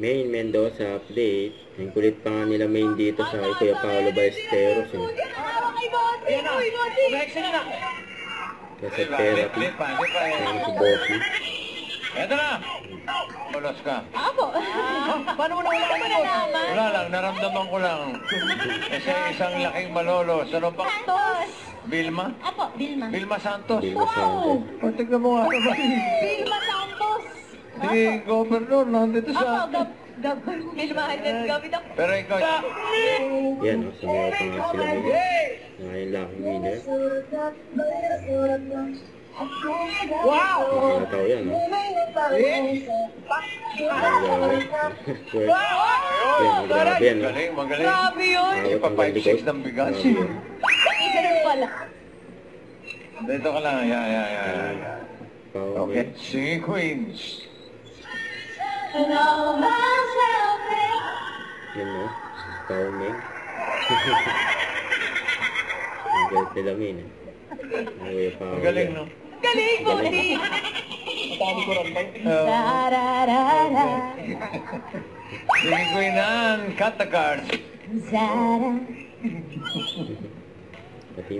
Main Mendoza update. Ang kulit pa nga nila main dito sa Kuya Paolo Ballesteros. Ayan na. Umexin na. Kasi therapy. Ayan si Bossy. Eto na! Ulos ka. Apo. Paano mo na nalaman? Wala lang, naramdaman ko lang. Kasi isang laking malolos. Ano ba? Santos. Vilma? Apo, Vilma. Vilma Santos. Vilma Santos. O, tignan mo nga naman. Vilma Santos. Si Governor, nandito Apo, sa... Vilma gamit ako. Pero ikaw... Yan, sumayaw pa nga sila ngayon. Ngayon lang ang winner. Wow! Nakataw yan, no? Yan, grabe yan, no? Magaling, magaling. Grabe yun! Hindi pa 5-6 ng bigas. Isa rin pala. Dito ka lang, yan. Okay, sige Queens. Yan, no? Storming. Ang galit nila min, eh. Magaling, no? Galing mo, eh. Matami ko rin ba? Zararara. Sige Queen Anne, cut the cards. Zara.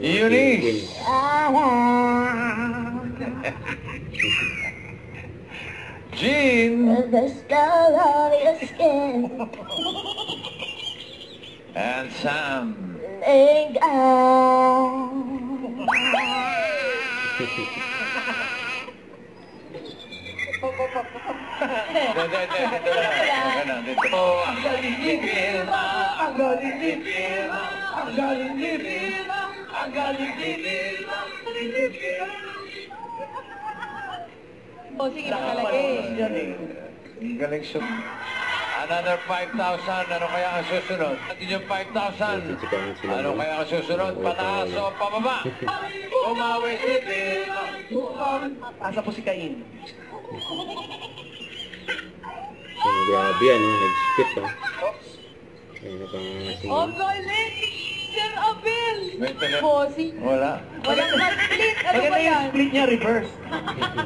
Eunice. Jean. The smell of your skin. And Sam. Make Dito. Ang galing ni Vilma, ang galing ni Vilma, ang galing ni Vilma, ang galing ni Vilma, ang galing ni Vilma. O, sige, nakalagay. Ang galing siya. Another 5,000. Ano kaya ang susunod? At yung 5,000. Ano kaya ang susunod? Pataas o pababa? Umawi si Vilma. Asa po si Cain? Ang grabe yan, no? Nag-spit, ha? Ayun na pang Oh, galing! Sir Abel! May telefon. Bossy. Wala. Walang split. Ano ba Maganda yung yan? split niya, reverse.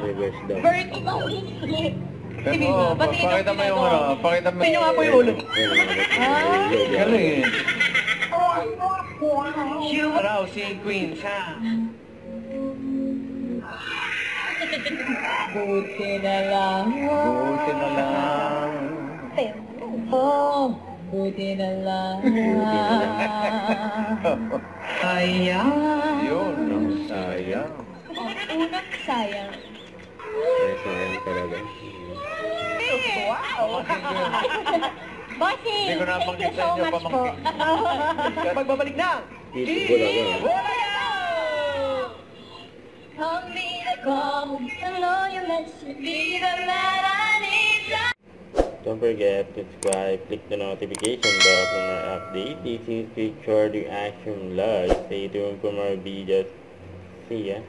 reverse daw. Vertical split. Sige ba? Patingin Pakita mo yung ano. Pakita mo. Tingnan nga po yung ulo. Galing. Raw si Queen siya. Buti na lang. Buti na lang. Oh, buti na lang. Ayan. Yun, ang sayang. Unang sayang. Ay, sayang talaga. Wow! Bossy! Hindi ko nabanggit sa inyo, pamangkin. Magbabalik na. Dito, wala. Call me to call. I know you meant to be the man I need. Don't forget to subscribe, click the notification bell for more updates. This is Picture Reaction Live. Stay tuned for more videos. See ya.